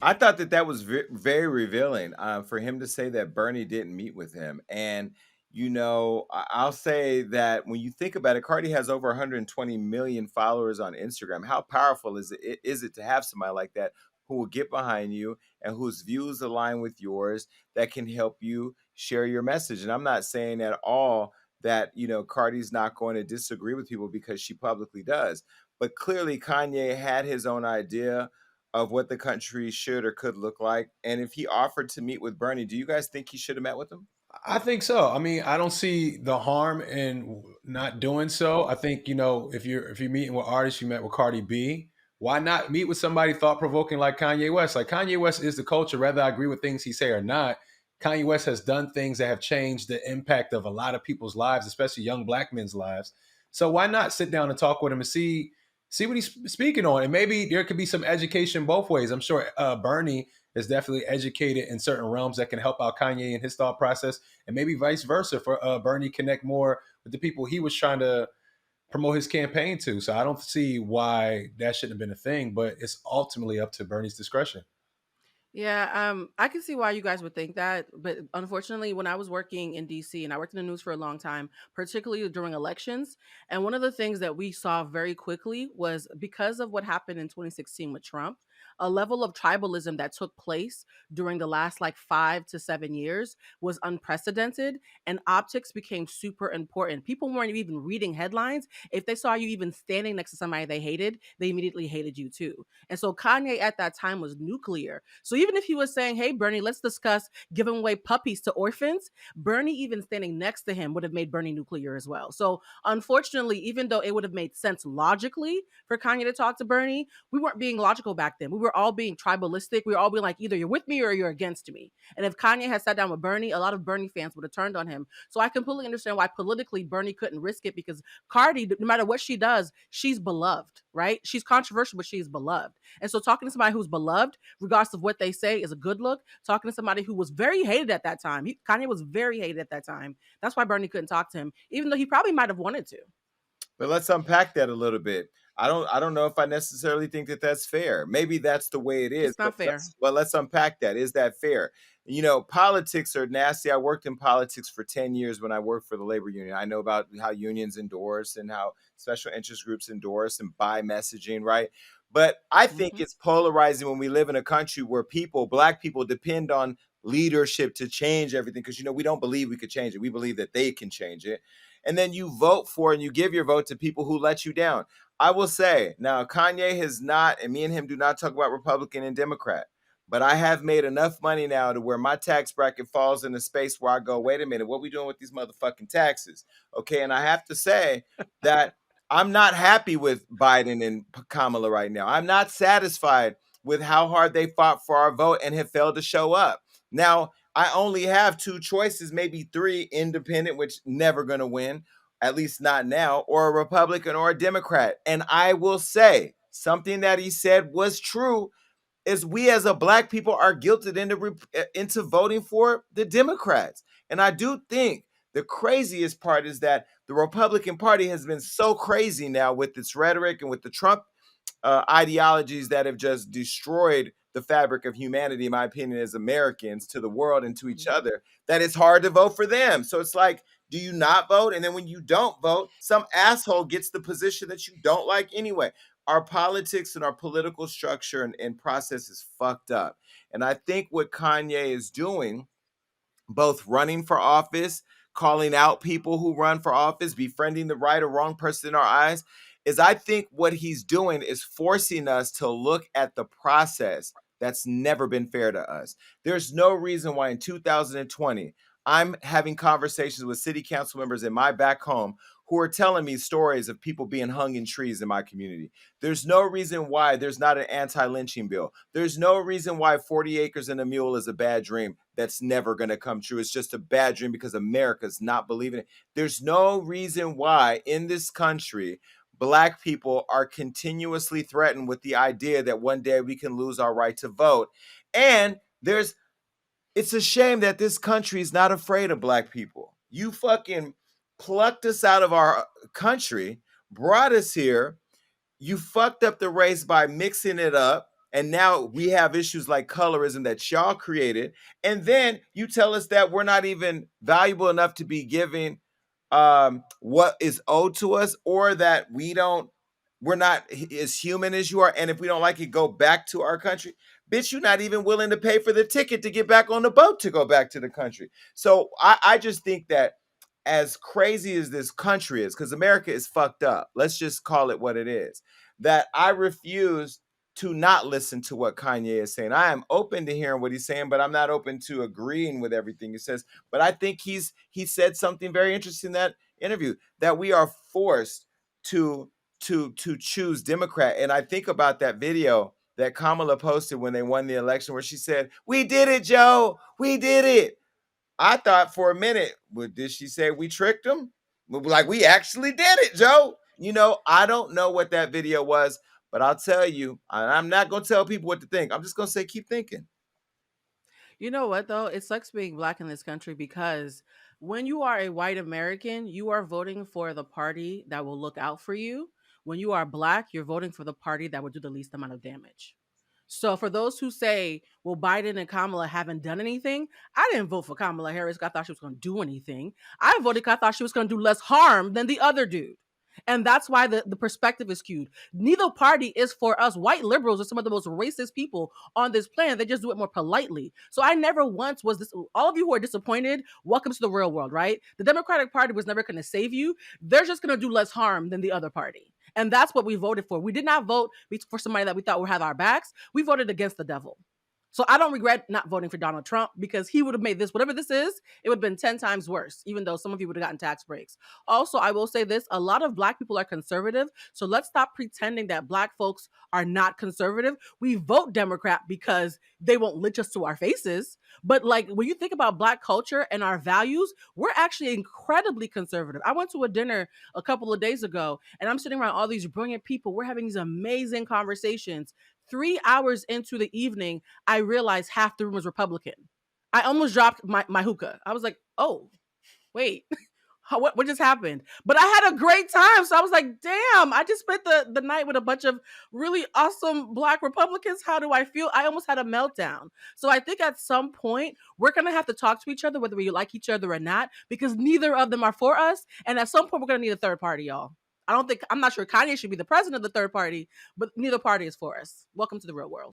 I thought that that was very revealing for him to say that Bernie didn't meet with him. And, I'll say that when you think about it, Cardi has over 120 million followers on Instagram. How powerful is it to have somebody like that who will get behind you and whose views align with yours that can help you share your message? And I'm not saying at all that, Cardi's not going to disagree with people because she publicly does. But clearly, Kanye had his own idea of what the country should or could look like. And if he offered to meet with Bernie, do you guys think he should have met with him? I think so. I mean, I don't see the harm in not doing so. I think if you're meeting with artists, you met with Cardi B. Why not meet with somebody thought provoking like Kanye West? Like Kanye West is the culture, whether I agree with things he say or not. Kanye West has done things that have changed the impact of a lot of people's lives, especially young black men's lives. So why not sit down and talk with him and see what he's speaking on, and maybe there could be some education both ways. I'm sure Bernie is definitely educated in certain realms that can help out Kanye in his thought process, and maybe vice versa for Bernie connect more with the people he was trying to promote his campaign to. So I don't see why that shouldn't have been a thing, but it's ultimately up to Bernie's discretion. Yeah, I can see why you guys would think that, but unfortunately, when I was working in DC and I worked in the news for a long time, particularly during elections, and one of the things that we saw very quickly was because of what happened in 2016 with Trump, a level of tribalism that took place during the last like 5 to 7 years was unprecedented, and optics became super important. People weren't even reading headlines. If they saw you even standing next to somebody they hated, they immediately hated you too. And so Kanye at that time was nuclear. So even if he was saying, "Hey Bernie, let's discuss giving away puppies to orphans," Bernie even standing next to him would have made Bernie nuclear as well. So unfortunately, even though it would have made sense logically for Kanye to talk to Bernie, we weren't being logical back then. We were all being tribalistic. We were all being like, either you're with me or you're against me. And if Kanye had sat down with Bernie, a lot of Bernie fans would have turned on him. So I completely understand why politically Bernie couldn't risk it, because Cardi, no matter what she does, she's beloved, right? She's controversial, but she's beloved. And so talking to somebody who's beloved, regardless of what they say, is a good look. Talking to somebody who was very hated at that time, Kanye was very hated at that time. That's why Bernie couldn't talk to him, even though he probably might have wanted to. But let's unpack that a little bit. I don't know if I necessarily think that that's fair. Maybe that's the way it is, It's not fair. but let's unpack that. Is that fair? Politics are nasty. I worked in politics for 10 years when I worked for the labor union. I know about how unions endorse and how special interest groups endorse and buy messaging, right? But I think Hmm. it's polarizing when we live in a country where black people depend on leadership to change everything, because we don't believe we could change it. We believe that they can change it, and then you vote for and you give your vote to people who let you down. I will say now, Kanye has not, and me and him do not talk about Republican and Democrat, but I have made enough money now to where my tax bracket falls in a space where I go, wait a minute, what are we doing with these motherfucking taxes? Okay, and I have to say that I'm not happy with Biden and Kamala right now. I'm not satisfied with how hard they fought for our vote and have failed to show up. Now, I only have two choices, maybe three: independent, which never going to win, at least not now, or a Republican or a Democrat. And I will say something that he said was true is we as a black people are guilted into voting for the Democrats. And I do think the craziest part is that the Republican Party has been so crazy now with its rhetoric and with the Trump ideologies that have just destroyed the fabric of humanity, in my opinion, as Americans, to the world and to each Hmm. other, that it's hard to vote for them. So it's like, do you not vote? And then when you don't vote, some asshole gets the position that you don't like anyway. Our politics and our political structure and process is fucked up. And I think what Kanye is doing, both running for office, calling out people who run for office, befriending the right or wrong person in our eyes, is I think what he's doing is forcing us to look at the process that's never been fair to us. There's no reason why in 2020 I'm having conversations with city council members in my back home who are telling me stories of people being hung in trees in my community. There's no reason why there's not an anti-lynching bill. There's no reason why 40 acres and a mule is a bad dream that's never going to come true. It's just a bad dream because America's not believing it. There's no reason why in this country black people are continuously threatened with the idea that one day we can lose our right to vote. And it's a shame that this country is not afraid of black people. You fucking plucked us out of our country, brought us here, you fucked up the race by mixing it up. And now we have issues like colorism that y'all created. And then you tell us that we're not even valuable enough to be giving what is owed to us, or that we're not as human as you are. And if we don't like it, go back to our country. Bitch, you're not even willing to pay for the ticket to get back on the boat to go back to the country. So I just think that as crazy as this country is, because America is fucked up, let's just call it what it is, that I refuse to not listen to what Kanye is saying. I am open to hearing what he's saying, but I'm not open to agreeing with everything he says. But I think he said something very interesting in that interview, that we are forced to choose Democrat. And I think about that video that Kamala posted when they won the election, where she said, "We did it, Joe. We did it." I thought for a minute, well, did she say we tricked them? Like, we actually did it, Joe. I don't know what that video was, but I'll tell you, and I'm not going to tell people what to think. I'm just going to say, keep thinking. You know what though? It sucks being black in this country because when you are a white American, you are voting for the party that will look out for you. When you are black, you're voting for the party that will do the least amount of damage. So for those who say, well, Biden and Kamala haven't done anything, I didn't vote for Kamala Harris because I thought she was going to do anything. I voted because I thought she was going to do less harm than the other dude. And that's why the perspective is skewed. Neither party is for us. White liberals are some of the most racist people on this planet. They just do it more politely. So I never once was this. All of you who are disappointed, welcome to the real world, right? The Democratic Party was never going to save you. They're just going to do less harm than the other party. And that's what we voted for. We did not vote for somebody that we thought would have our backs. We voted against the devil. So I don't regret not voting for Donald Trump, because he would have made this, whatever this is, it would have been 10 times worse, even though some of you would have gotten tax breaks. Also, I will say this, a lot of black people are conservative. So let's stop pretending that black folks are not conservative. We vote Democrat because they won't lynch us to our faces. But like, when you think about black culture and our values, we're actually incredibly conservative. I went to a dinner a couple of days ago and I'm sitting around all these brilliant people. We're having these amazing conversations. 3 hours into the evening, I realized half the room was Republican. I almost dropped my hookah. I was like, oh, wait. What just happened? But I had a great time. So I was like, damn, I just spent the night with a bunch of really awesome black Republicans. How do I feel? I almost had a meltdown. So I think at some point, we're going to have to talk to each other, whether we like each other or not, because neither of them are for us. And at some point, we're going to need a third party, y'all. I'm not sure Kanye should be the president of the third party, but neither party is for us. Welcome to the real world.